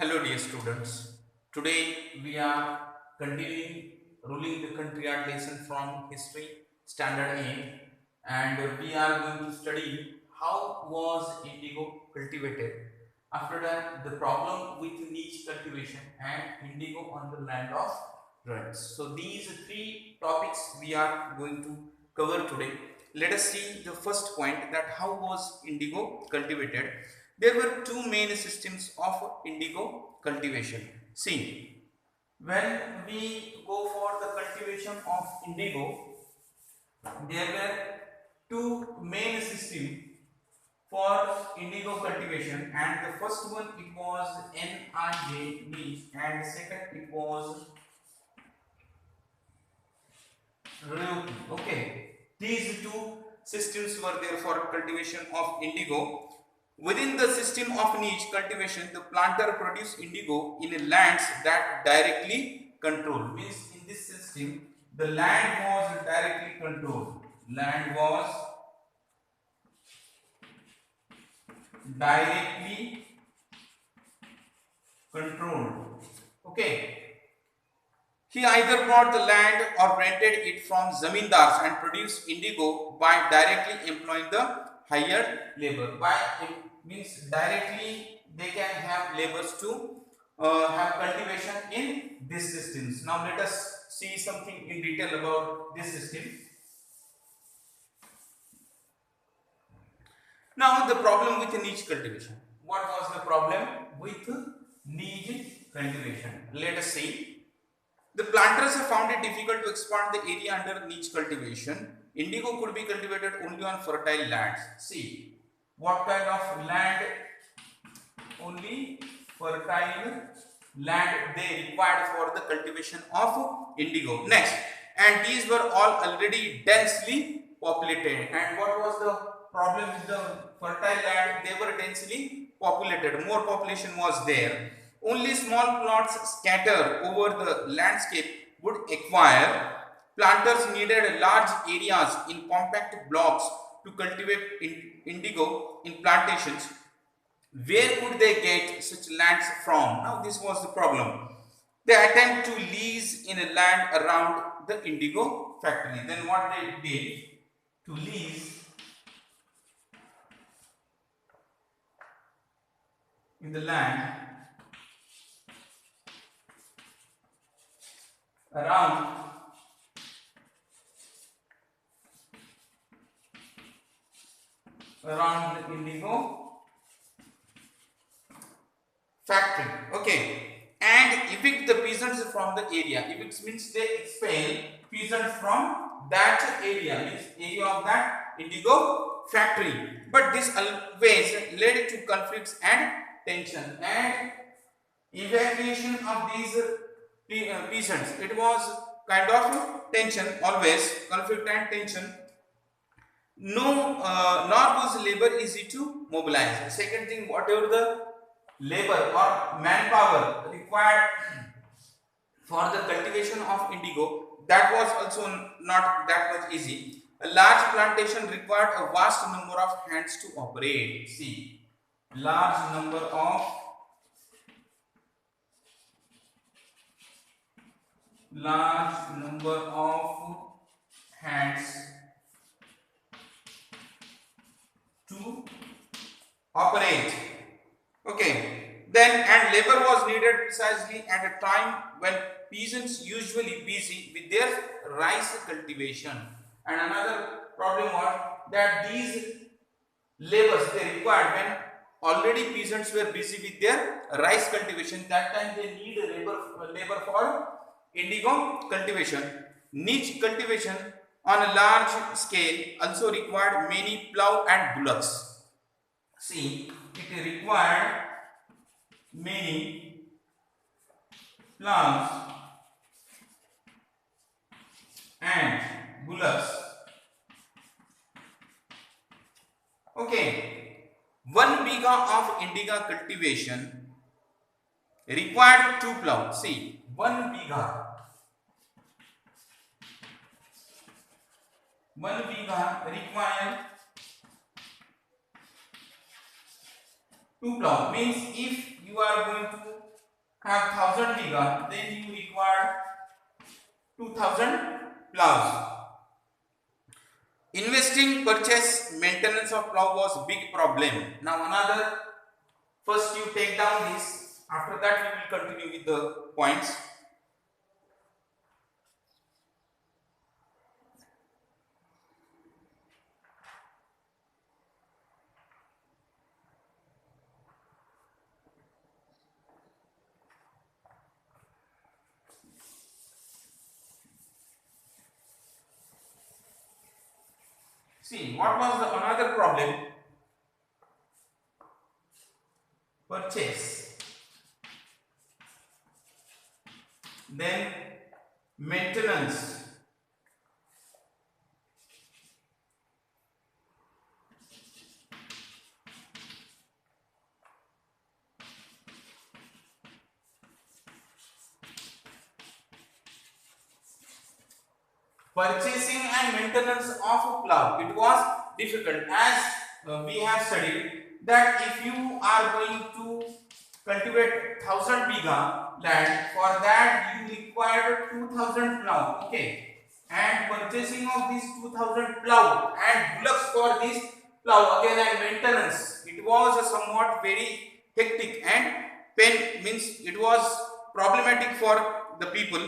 Hello dear students. Today we are continuing ruling the country art lesson from history standard 8, and we are going to study how was indigo cultivated. After that, the problem with niche cultivation and indigo on the land of ruins. So these three topics we are going to cover today. Let us see the first point, that how was indigo cultivated. There were two main systems of indigo cultivation. See, when we go for the cultivation of indigo, there were two main systems for indigo cultivation, and the first one it was NIJ niche, and the second it was Ryuki. Okay, these two systems were there for cultivation of indigo. Within the system of niche cultivation, the planter produced indigo in lands that directly controlled. Means in this system, the land was directly controlled. Land was directly controlled. Okay. He either bought the land or rented it from zamindars and produced indigo by directly employing the hired labor. By it means directly they can have laborers to have cultivation in these systems. Now let us see something in detail about this system. Now the problem with niche cultivation. What was the problem with niche cultivation? Let us see. The planters have found it difficult to expand the area under niche cultivation. Indigo could be cultivated only on fertile lands. See, what kind of land? Only fertile land they required for the cultivation of indigo. Next, and these were all already densely populated. And what was the problem with the fertile land? They were densely populated. More population was there. Only small plots scattered over the landscape would acquire. Planters needed large areas in compact blocks to cultivate indigo in plantations. Where could they get such lands from? Now this was the problem. They attempt to lease in a land around the indigo factory. Then what they did, to lease in the land around the indigo factory. Okay, and evict the peasants from the area. Evict means they expel peasants from that area, means area of that indigo factory. But this always led to conflicts and tension. And evacuation of these peasants, it was kind of tension, always conflict and tension. No, nor was labor easy to mobilize. Second thing, whatever the labor or manpower required for the cultivation of indigo, that was also not that much easy. A large plantation required a vast number of hands to operate. See, large number of hands to operate. Okay, then and labor was needed precisely at a time when peasants usually busy with their rice cultivation. And another problem was that these labors they required when already peasants were busy with their rice cultivation. That time they need labor for indigo cultivation. Niche cultivation on a large scale also required many plough and bullocks. See, it required many ploughs and bullocks. Okay, 1 bighah of indigo cultivation required 2 ploughs. See, 1 bighah required 2 plough. Means if you are going to have 1000 biga, then you require 2000 plows. Investing, purchase, maintenance of plow was big problem. Now another, first you take down this, after that we will continue with the points. See, what was the another problem? Purchase, then maintenance, purchasing and maintenance of a plow. It was difficult, as we have studied that if you are going to cultivate 1000 biga land, for that you require 2000 plow. Okay, and purchasing of these 2000 plow and bullocks for this plow again and maintenance, it was a somewhat very hectic and pain, means it was problematic for the people.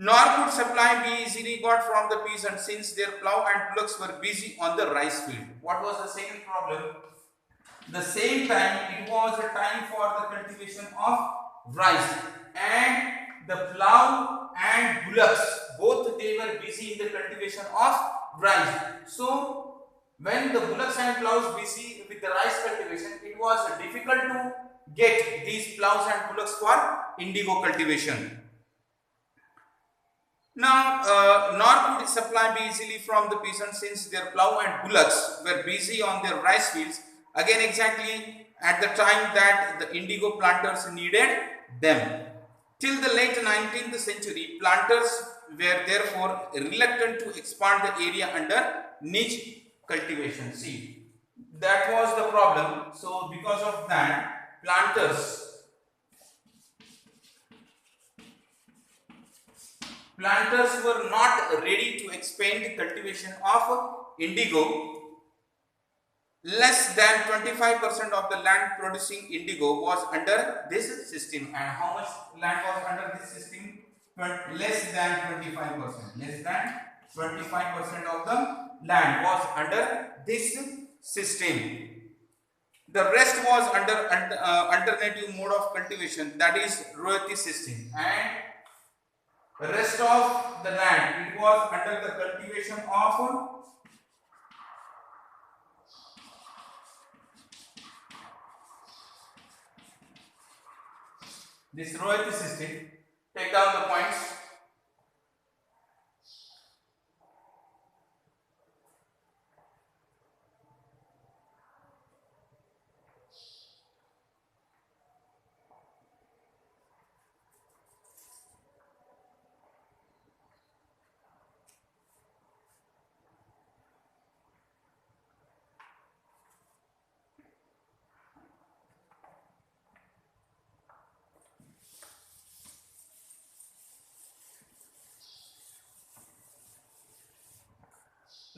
Nor could supply be easily got from the peasants, since their plow and bullocks were busy on the rice field. What was the second problem? The same time, it was a time for the cultivation of rice, and the plow and bullocks, both they were busy in the cultivation of rice. So when the bullocks and plows busy with the rice cultivation, it was difficult to get these plows and bullocks for indigo cultivation. Now, nor could supply be easily from the peasants, since their plow and bullocks were busy on their rice fields, again exactly at the time that the indigo planters needed them. Till the late 19th century, planters were therefore reluctant to expand the area under niche cultivation. See, that was the problem. So, because of that, planters were not ready to expand the cultivation of indigo. Less than 25% of the land producing indigo was under this system. And how much land was under this system? Less than 25%. Less than 25% of the land was under this system. The rest was under alternative mode of cultivation, that is royalty system, and the rest of the land, it was under the cultivation of this royalty system. Take down the points.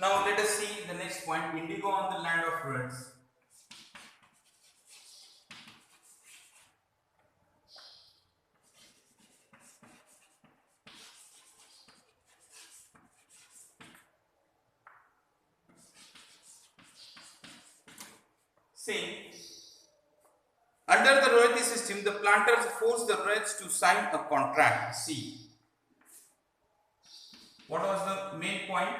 Now let us see the next point, indigo on the land of Reds. See, under the royalty system, the planters forced the Reds to sign a contract. See, what was the main point?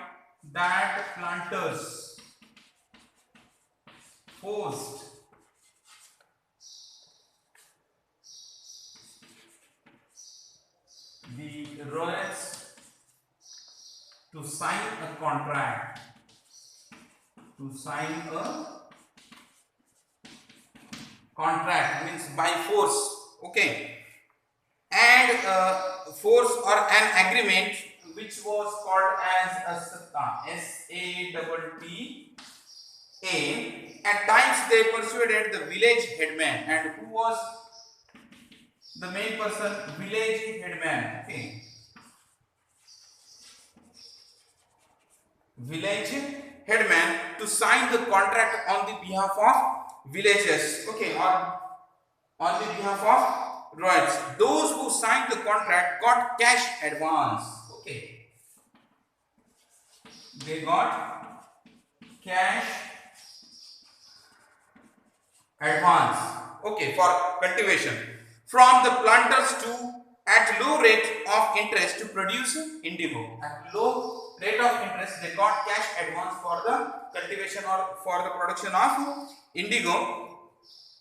That planters forced the royals to sign a contract, means by force, okay, and force or an agreement which was called as a satta, S-A-T-T-A. At times they persuaded the village headman, and who was the main person, village headman. Okay, village headman to sign the contract on the behalf of villagers. Okay, or on the behalf of royals. Those who signed the contract got cash advance. Okay, they got cash advance. Okay, for cultivation from the planters to at low rate of interest to produce indigo. At low rate of interest, they got cash advance for the cultivation or for the production of indigo.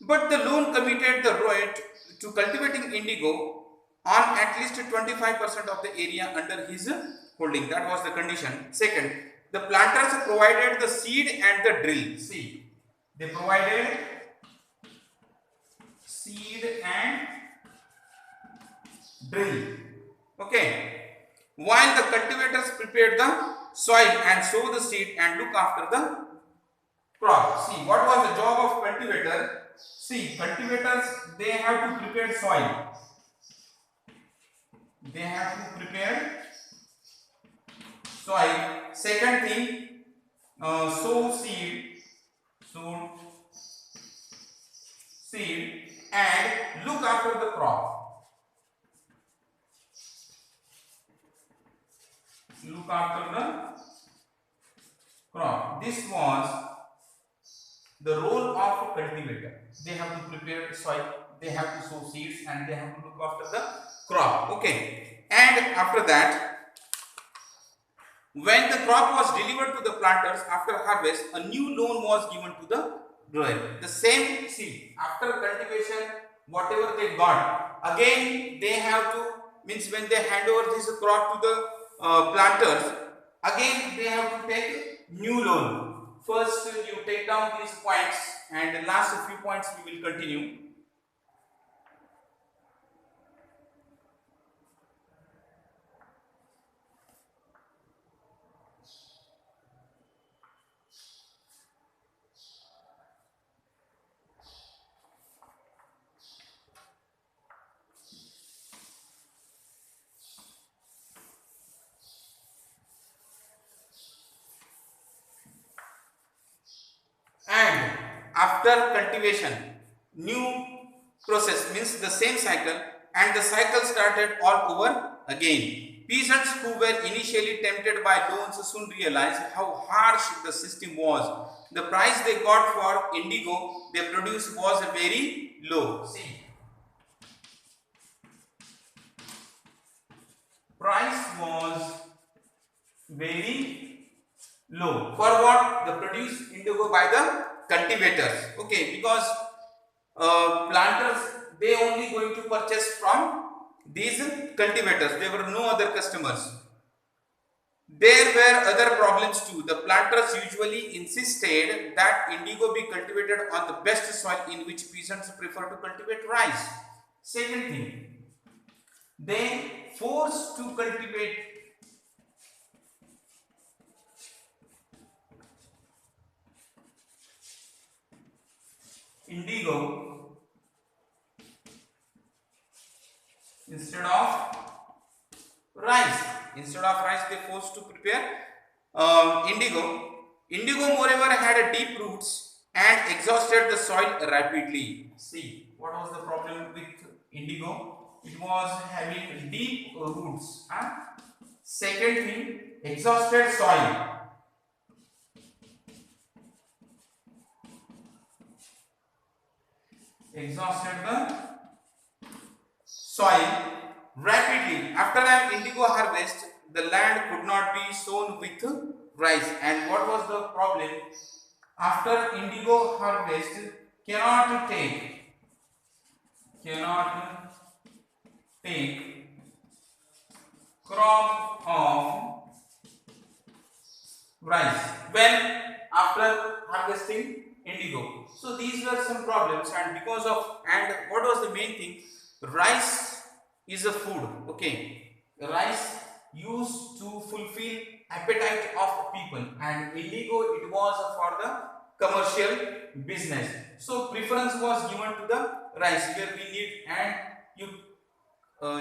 But the loan committed the right to cultivating indigo on at least 25% of the area under his holding. That was the condition. Second, the planters provided the seed and the drill. See, they provided seed and drill. Okay. While the cultivators prepared the soil and sow the seed and look after the crop. See, what was the job of cultivator? See, cultivators, they have to prepare soil. They have to prepare soil. Second thing, sow seed, and look after the crop. Look after the crop. This was the role of a cultivator. They have to prepare soil, they have to sow seeds, and they have to look after the crop. Okay, and after that, when the crop was delivered to the planters after harvest, a new loan was given to the grower. The same seed after cultivation, whatever they got, again they have to, means when they hand over this crop to the planters, again they have to take new loan. First, you take down these points, and the last few points we will continue. And after cultivation, new process, means the same cycle, and the cycle started all over again. Peasants who were initially tempted by loans soon realized how harsh the system was. The price they got for indigo they produced was very low. See, price was very low. For what? The produced indigo by the cultivators. Okay, because planters, they only going to purchase from these cultivators. There were no other customers. There were other problems too. The planters usually insisted that indigo be cultivated on the best soil, in which peasants prefer to cultivate rice. Second thing, they forced to cultivate indigo instead of rice. Instead of rice, they forced to prepare indigo. Indigo, moreover, had a deep roots and exhausted the soil rapidly. See, what was the problem with indigo? It was having deep roots. Second thing, exhausted soil. Exhausted the soil rapidly. After an indigo harvest, the land could not be sown with rice. And what was the problem? After indigo harvest, cannot take crop of rice when after harvesting indigo. So these were some problems, and because of, and what was the main thing? Rice is a food. Okay, rice used to fulfill appetite of people, and indigo, it was for the commercial business. So preference was given to the rice, where we need, and you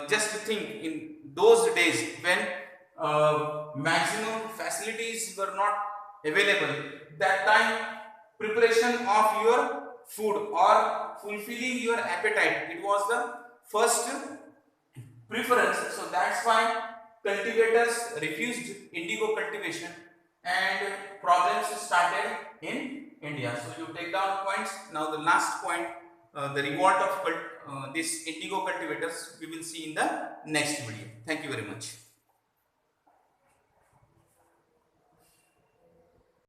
just think in those days when maximum facilities were not available, that time preparation of your food or fulfilling your appetite, it was the first preference. So that's why cultivators refused indigo cultivation and problems started in India. So you take down points. Now the last point, the revolt of this indigo cultivators, we will see in the next video. Thank you very much.